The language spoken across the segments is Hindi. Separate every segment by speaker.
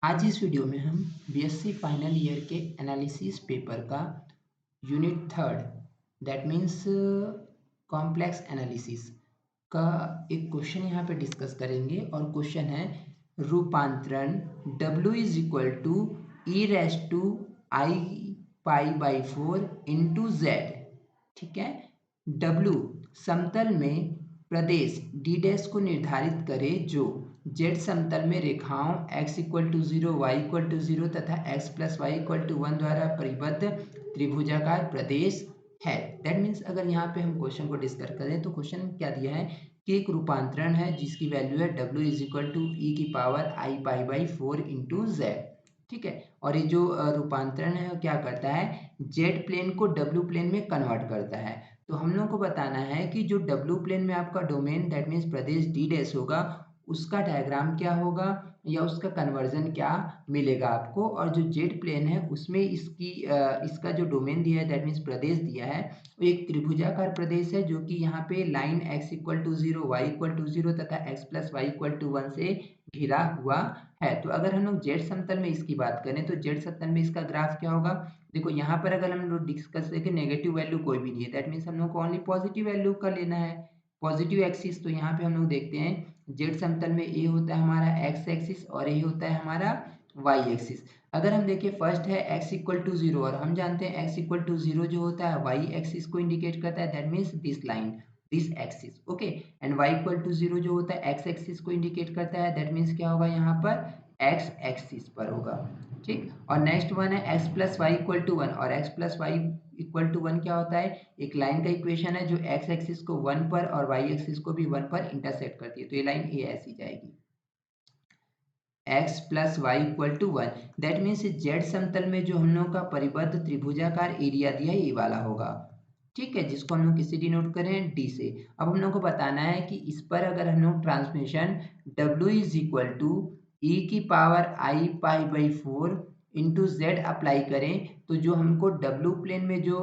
Speaker 1: आज इस वीडियो में हम बीएससी फाइनल ईयर के एनालिसिस पेपर का unit third that means complex analysis का एक क्वेश्चन यहाँ पे डिस्कस करेंगे। और क्वेश्चन है रूपांतरण W is equal to e raise to i pi by four into z. ठीक है, W समतल में प्रदेश डी डैश को निर्धारित करे जो जेड समतल में रेखाओं x equal to zero y equal to zero तथा x plus y equal to one द्वारा परिबद्ध त्रिभुजाकार प्रदेश है। दैट मीन्स अगर यहाँ पे हम क्वेश्चन को डिस्कस करें तो क्वेश्चन क्या दिया है कि एक रूपांतरण है जिसकी वैल्यू है w is equal to e की power i pi by four into z. ठीक है, और ये जो रूपांतरण है वो क्या करता है, जेड प्लेन को w प्लेन में कन्वर्ट करता है। तो हम लोग को बताना है कि जो w प्लेन में आपका domain that means Pradesh d dash होगा उसका डायग्राम क्या होगा या उसका कन्वर्जन क्या मिलेगा आपको, और जो जेड प्लेन है उसमें इसका जो डोमेन दिया है दैट मीन्स प्रदेश दिया है वो एक त्रिभुजाकार प्रदेश है जो कि यहाँ पे line x equal to zero y equal to zero तथा x plus y equal to one से घिरा हुआ है। तो अगर हम लोग जेड समतल में इसकी बात करें तो जेड समतल में इसका ग्राफ क्या होगा, देखो यहाँ पर अगर हम लोग डिस्कस करें नेगेटिव वैल्यू कोई भी नहीं है दैट मीन्स हम लोग को ओनली पॉजिटिव वैल्यू का लेना है, पॉजिटिव एक्सिस। तो यहाँ पे हम लोग देखते हैं जेड समतल में ए होता है हमारा एक्स एक्सिस और ए होता है हमारा वाई एक्सिस। अगर हम देखें फर्स्ट है x इक्वल टू जीरो और हम जानते हैं x इक्वल टू जीरो जो होता है वाई एक्सिस को इंडिकेट करता है that means this line this axis. Okay, and y equal to zero जो होता है x एक्सिस को इंडिकेट करता है दैट मीन्स क्या होगा यहाँ पर x एक्सिस पर होगा। ठीक, और नेक्स्ट वन है x plus y equal to one और x plus y equal to one क्या होता है, एक लाइन का इक्वेशन है जो x एक्सिस को वन पर और y एक्सिस को भी वन पर इंटरसेक्ट करती है। तो ये लाइन ए ऐसी जाएगी x plus y equal to one. That means z समतल में जो हम लोग का परिबद्ध त्रिभुजाकार एरिया दिया है ये वाला होगा। ठीक है, जिसको हम लोग किससे डिनोट करें, डी से। अब हम लोग को बताना है कि इस पर अगर हम लोग transmission w is equal to e की power i pi by four into z apply करें तो जो हमको w प्लेन में जो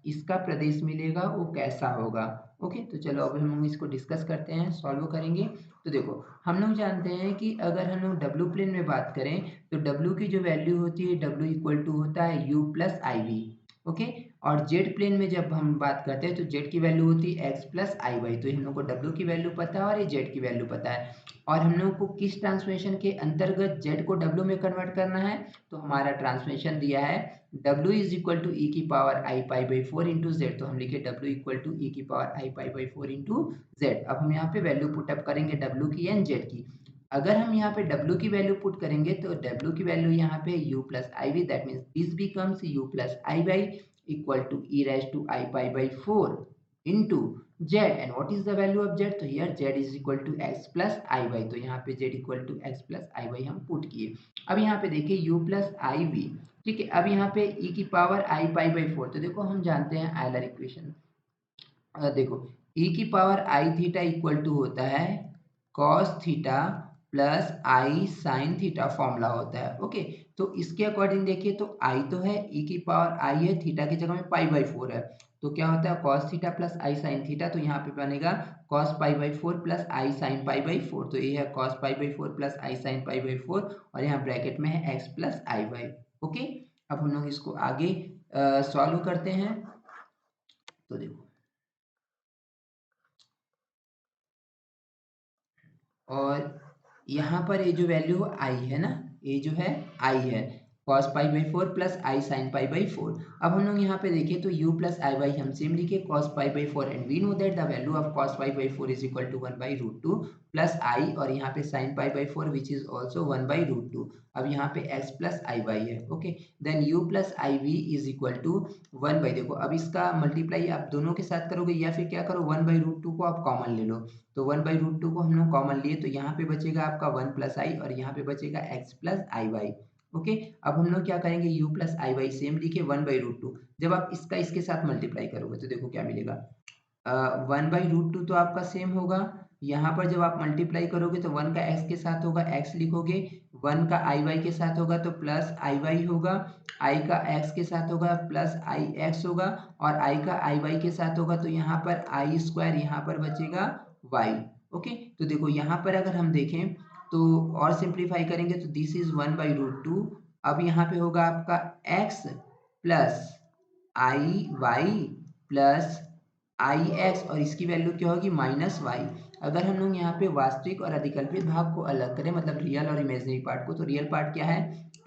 Speaker 1: इसका प्रदेश मिलेगा वो कैसा होगा। ओके, तो चलो अब हम लोग इसको डिस्कस करते हैं, सॉल्व करेंगे। तो देखो हम लोग जानते हैं कि अगर हम लोग w प्लेन में बात करें तो w की जो वैल्यू होती है w इक्वल टू होता है u plus i v. Okay, और जेड प्लेन में जब हम बात करते हैं तो जेड की वैल्यू होती है x प्लस आई वाई। तो हम लोग को w की वैल्यू पता है और ये जेड की वैल्यू पता है, और हम लोग को किस ट्रांसफॉर्मेशन के अंतर्गत जेड को w में कन्वर्ट करना है, तो हमारा ट्रांसफॉर्मेशन दिया है w is equal to e की power i pi by four into Z. तो हम लिखे w इक्वल टू ई की power i pi by four into Z. अब हम यहाँ पे वैल्यू पुटअप करेंगे w की एंड z की। अगर हम यहाँ पे w की वैल्यू पुट करेंगे तो w की वैल्यू यहाँ पे u plus i v that means this becomes u plus i y equal to e raised to I pi by 4 into z, and what is the value of z, तो here z is equal to x plus i y। तो यहाँ पे z equal to x plus i y हम पुट किए। अब यहाँ पे देखिए u plus i v। ठीक है, अब यहाँ पे e की पावर i pi by 4, तो देखो हम जानते हैं आयलर इक्वेशन। देखो e की पावर i थीटा इक्वल टू होता है cos theta plus i sine theta, formula होता है। ओके, तो इसके अकॉर्डिंग देखिए तो आई तो है e की पावर आई है, थीटा की जगह में पाई बाई फोर है तो क्या होता है cos theta plus i sine theta. तो यहाँ पे बनेगा cos pi by four plus i sine pi by four. तो ये है cos pi by four plus i sine pi by four और यहाँ ब्रैकेट में है x plus i Y. Okay, अब हम लोग इसको आगे सॉल्व करते हैं। तो देखो और यहाँ पर ये जो वैल्यू आई है ना, ये जो है आई है cos pi by four plus i sine pi by four. अब हम लोग यहाँ पे देखें तो u प्लस आई वाई हम सेम लिखे cos pi by four and we know that the value of cos pi by four is equal to one by root two plus i, और यहाँ पे sin pi by four which is also one by root two. अब यहाँ पे x प्लस आई वाई है। Okay, then u plus i v is equal to one by, देखो अब इसका मल्टीप्लाई आप दोनों के साथ करोगे या फिर क्या करो वन बाई रूट टू को आप कॉमन ले लो। तो वन बाई रूट टू को हम लोग कॉमन लिए तो यहाँ पे बचेगा आपका वन प्लस आई और यहाँ पे बचेगा x plus i Y. Okay, अब हम लोग क्या करेंगे u plus i Y same लिखे वन बाई रूट टू, जब आप इसका इसके साथ मल्टीप्लाई करोगे तो देखो क्या मिलेगा, वन बाई रूट टू तो आपका सेम होगा, यहाँ पर जब आप मल्टीप्लाई करोगे तो वन का x के साथ होगा x लिखोगे, वन का आई वाई के साथ होगा तो प्लस आई वाई होगा, i का x के साथ होगा प्लस आई एक्स होगा, और i का आई वाई के साथ होगा तो यहाँ पर आई स्क्वायर यहाँ पर बचेगा y। ओके, तो देखो यहाँ पर अगर हम देखें तो और सिंप्लीफाई करेंगे तो दिस इज 1/√2। अब यहाँ पे होगा आपका x plus i Y plus I x और इसकी वैल्यू क्या होगी -y। अगर हम लोग यहाँ पे वास्तविक और अधिकल्पित भाग को अलग करें, मतलब रियल और इमेजिनरी पार्ट को, तो रियल पार्ट क्या है,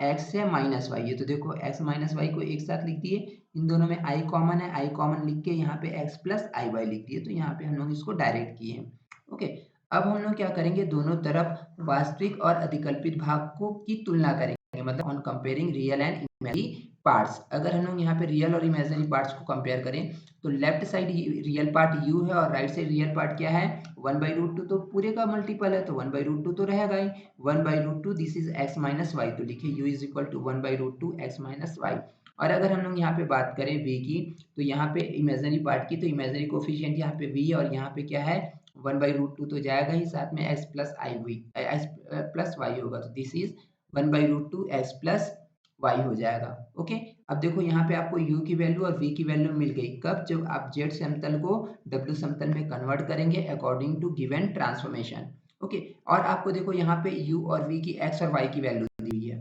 Speaker 1: x है -y। ये तो देखो x -y को एक साथ लिख दिए, इन दोनों में i कॉमन है, i कॉमन लिख के यहाँ पे x प्लस आई वाई लिख दिए, तो यहाँ पे हम लोग इसको डायरेक्ट किए। ओके, अब हम लोग क्या करेंगे, दोनों तरफ वास्तविक और अधिकल्पित भाग को की तुलना करेंगे, मतलब on comparing real and imaginary parts. अगर हम लोग यहाँ पे रियल और इमेजिनरी पार्ट्स को कंपेयर करें तो left side real part u है और राइट साइड रियल पार्ट क्या है 1/√2, तो पूरे का मल्टीपल है तो 1/√2 तो रहेगा ही। 1/√2 this is x minus y, तो लिखिए u is equal to 1/√2 x minus y. और अगर हम लोग यहाँ पे बात करें v की, तो यहाँ पे इमेजिनरी पार्ट की, तो इमेजिनरी कोफिशिएंट यहाँ पे v है और यहाँ पे क्या है 1/√2 तो जाएगा ही, साथ में x plus i x plus y होगा, तो this is 1/√2 x plus y हो जाएगा। ओके, अब देखो यहाँ पे आपको u की वैल्यू और v की वैल्यू मिल गई, कब, जब आप z समतल को w समतल में कन्वर्ट करेंगे according to given transformation. Okay, और आपको देखो यहाँ पे u और v की x और y की वैल्यू दी हुई है।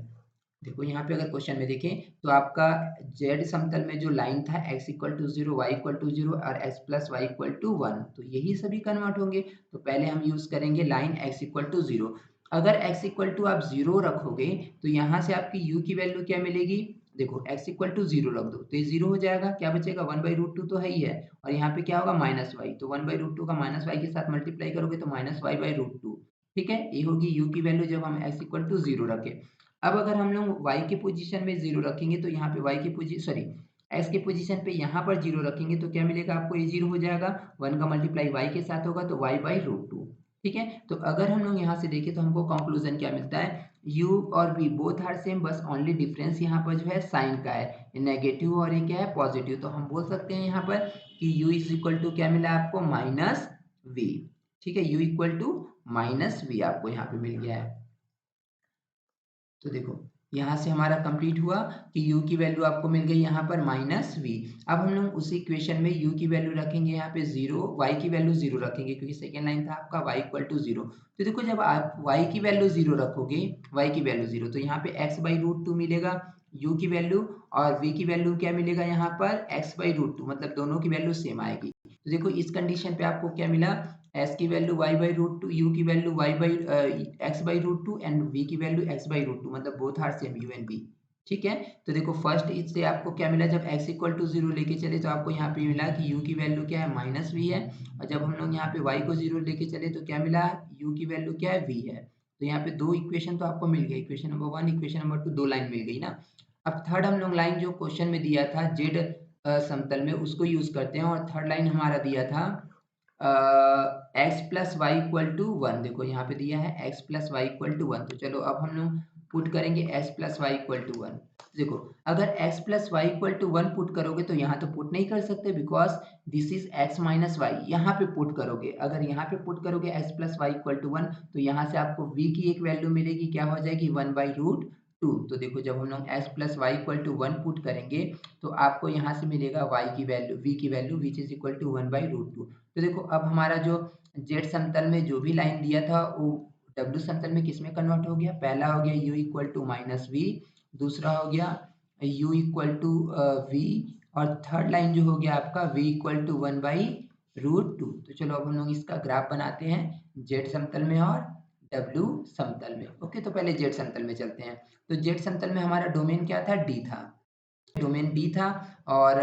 Speaker 1: देखो यहाँ पे अगर क्वेश्चन में देखें तो आपका z समतल में जो लाइन था x equal to 0, y equal to 0 और x plus y equal to 1, तो यही सभी कन्वर्ट होंगे। तो पहले हम यूज करेंगे लाइन x इक्वल टू 0। अगर x इक्वल टू आप 0 रखोगे तो यहाँ से आपकी u की वैल्यू क्या मिलेगी, देखो x इक्वल टू 0 रख दो तो ये 0 हो जाएगा, क्या बचेगा 1/√2 तो है ही है, और यहाँ पे क्या होगा -y, तो 1/√2 का -y के साथ मल्टीप्लाई करोगे तो -y/√2। ठीक है, ये होगी u की वैल्यू जब हम x इक्वल टू 0 रखें। अब अगर हम लोग y के पोजीशन में 0 रखेंगे तो यहाँ पे y की पोजीशन सॉरी x के पोजीशन पे यहाँ पर 0 रखेंगे तो क्या मिलेगा आपको, ये 0 हो जाएगा, 1 का मल्टीप्लाई y के साथ होगा तो y/√2। ठीक है, तो अगर हम लोग यहाँ से देखें तो हमको कंक्लूजन क्या मिलता है, u और v बोथ आर सेम, बस ओनली डिफरेंस यहाँ पर जो है साइन का है, नेगेटिव और ये क्या है पॉजिटिव। तो हम बोल सकते हैं यहाँ पर कि u इज इक्वल टू क्या मिला आपको -v। ठीक है, u इक्वल टू -v आपको यहाँ पे मिल गया है। तो देखो यहाँ से हमारा कंप्लीट हुआ कि u की वैल्यू आपको मिल गई यहाँ पर -v। अब हम लोग उसी इक्वेशन में u की वैल्यू रखेंगे यहाँ पे 0, y की वैल्यू 0 रखेंगे, क्योंकि सेकेंड लाइन था आपका y इक्वल टू 0। तो देखो जब आप y की वैल्यू 0 रखोगे, y की वैल्यू 0, तो यहाँ पे x/√2 मिलेगा u की वैल्यू, और v की वैल्यू क्या मिलेगा यहाँ पर x/√2, मतलब दोनों की वैल्यू सेम आएगी। तो देखो इस कंडीशन पे आपको क्या मिला, s की वैल्यू y/√2, u की वैल्यू x/√2 एंड v की वैल्यू x/√2, मतलब both are same u and v। ठीक है, तो देखो फर्स्ट इससे आपको क्या मिला, जब x इक्वल टू 0 लेके चले तो आपको यहाँ पे मिला कि u की वैल्यू क्या है -v है, और जब हम लोग यहाँ पे y को 0 लेके चले तो क्या मिला, u की वैल्यू क्या है v है। तो यहाँ पे दो इक्वेशन तो आपको मिल गई, इक्वेशन नंबर 1 इक्वेशन नंबर 2, दो लाइन मिल गई ना। अब थर्ड हम लोग लाइन जो क्वेश्चन में दिया था z समतल में, उसको यूज करते हैं, और थर्ड लाइन हमारा दिया था x plus y equal to 1, देखो यहाँ पे दिया है x plus y equal to 1। तो चलो अब हम लोग पुट करेंगे x plus y equal to 1। देखो अगर x plus y equal to 1 put करोगे तो यहाँ तो पुट नहीं कर सकते, because this is x minus y. यहाँ पे पुट करोगे, अगर यहाँ पे पुट करोगे x plus y equal to 1, तो यहाँ से आपको v की एक वैल्यू मिलेगी, क्या हो जाएगी 1/√2। तो देखो जब हम लोग x plus y equal to 1 put करेंगे तो आपको यहाँ से मिलेगा y की वैल्यू, v की value which is equal to 1/√2। तो देखो अब हमारा जो z समतल में जो भी लाइन दिया था वो w समतल में किस में कन्वर्ट हो गया, पहला हो गया u इक्वल टू -v, दूसरा हो गया u इक्वल टू v, और थर्ड लाइन जो हो गया आपका v इक्वल टू 1/√2। तो चलो अब हम लोग इसका ग्राफ बनाते हैं z समतल में और w समतल में। ओके, तो पहले z समतल में चलते हैं। तो z समतल में हमारा डोमेन क्या था, d था, डोमेन डी था, और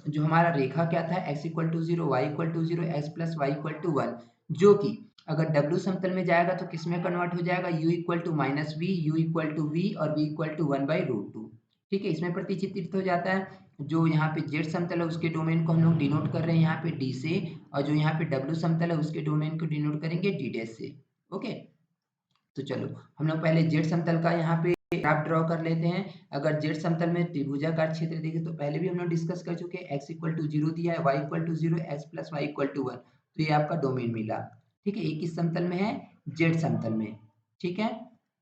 Speaker 1: जो हमारा रेखा क्या था x equal to 0, y equal to 0, x plus y equal to 1, जो कि अगर w समतल में जाएगा तो किस में कन्वर्ट हो जाएगा, u equal to -v, u equal to v और v इक्वल टू 1/√2। ठीक है, इसमें प्रतिचित्रित हो जाता है। जो यहाँ पे z समतल है उसके डोमेन को हम लोग डिनोट कर रहे हैं यहाँ पे d से, और जो यहाँ पे w समतल है उसके डोमेन को डिनोट करेंगे d डैश से। ओके, तो चलो हम लोग पहले z समतल का यहाँ पे ग्राफ ड्रॉ कर लेते हैं। अगर z समतल में त्रिभुजाकार क्षेत्र देखें तो पहले भी हम लोग डिस्कस कर चुके हैं, x इक्वल टू 0 दिया है, y equal to 0, x plus y equal to 1, तो ये आपका डोमेन मिला। ठीक है, ये किस समतल में है, z समतल में। ठीक है,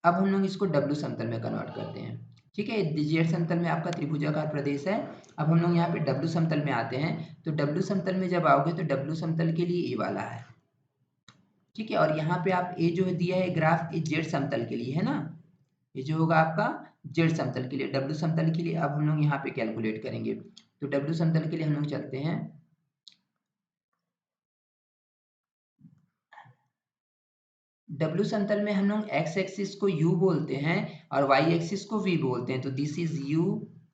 Speaker 1: अब हम लोग इसको w समतल में कन्वर्ट करते हैं। ठीक है, z समतल में आपका त्रिभुजाकार प्रदेश है। अब हम लोग यहाँ पे w समतल में आते हैं, तो w समतल में जब आओगे तो w समतल के लिए ये वाला है, ठीक है। और यहाँ पे आप ये जो दिया है ग्राफ, ये जेड समतल के लिए है ना, ये जो होगा आपका जेड समतल के लिए। डब्ल्यू समतल के लिए अब हम लोग यहाँ पे कैलकुलेट करेंगे। तो डब्ल्यू समतल के लिए हम लोग चलते हैं। डब्ल्यू समतल में हम लोग एक्स एक्सिस को u बोलते हैं और वाई एक्सिस को v बोलते हैं। तो दिस इज u,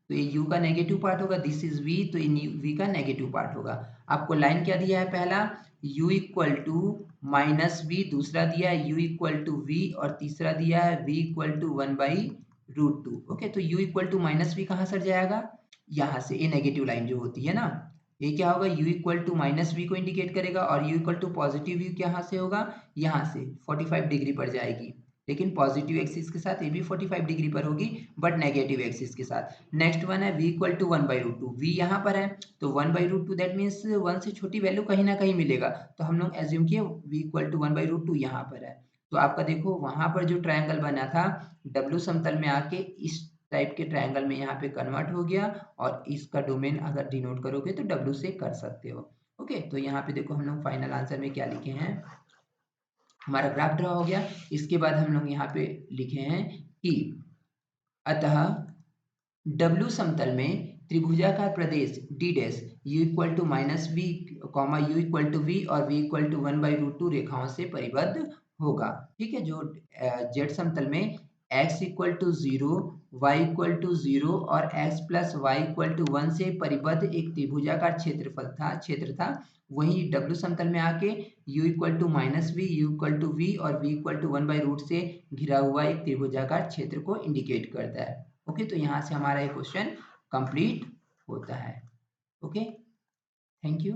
Speaker 1: तो ये u का नेगेटिव पार्ट होगा, दिस इज v, तो ये v का नेगेटिव पार्ट होगा। आपको लाइन क्या दिया है, पहला u equal to minus v, दूसरा दिया है u इक्वल टू वी, और तीसरा दिया है v इक्वल टू 1/√2। ओके, तो u equal to minus v कहाँ सर जाएगा, यहाँ से, ये नेगेटिव लाइन जो होती है ना, ये क्या होगा, u equal to minus v को इंडिकेट करेगा, और u equal to positive v कहाँ से होगा, यहाँ से 45 डिग्री पर जाएगी। लेकिन पॉजिटिव एक्सिस के साथ ये भी 45 डिग्री पर होगी, बट नेगेटिव एक्सिस के साथ। नेक्स्ट वन है v इक्वल टू 1/√2, v यहाँ पर है, तो 1/√2 दैट मीन्स 1 से छोटी वैल्यू कहीं ना कहीं मिलेगा, तो हम लोग एज्यूम किए v इक्वल टू 1/√2 यहाँ पर है। तो आपका देखो वहां पर जो ट्रायंगल बना था डब्ल्यू समतल में आके इस टाइप के ट्रायंगल में यहाँ पे कन्वर्ट हो गया, और इसका डोमेन अगर डिनोट करोगे तो डब्ल्यू से कर सकते हो। ओके, तो यहाँ पे देखो हम लोग फाइनल आंसर में क्या लिखे हैं, हमारा ग्राफ ड्रा हो गया। इसके बाद हम लोग यहाँ पे लिखे हैं कि अतः डब्ल्यू समतल में त्रिभुजाकार प्रदेश d dash u equal to minus v comma u equal to v और वी इक्वल टू 1/√2 रेखाओं से परिबद्ध होगा। ठीक है, जो जेड समतल में x equal to 0, y equal to 0 और x plus y equal to 1 से परिबद्ध एक त्रिभुजाकार क्षेत्र था, वही डब्ल्यू समतल में आके u equal to minus v, u equal to v और v इक्वल टू 1/√2 से घिरा हुआ एक त्रिभुजाकार क्षेत्र को इंडिकेट करता है। ओके, तो यहाँ से हमारा ये क्वेश्चन कंप्लीट होता है। Okay, thank you.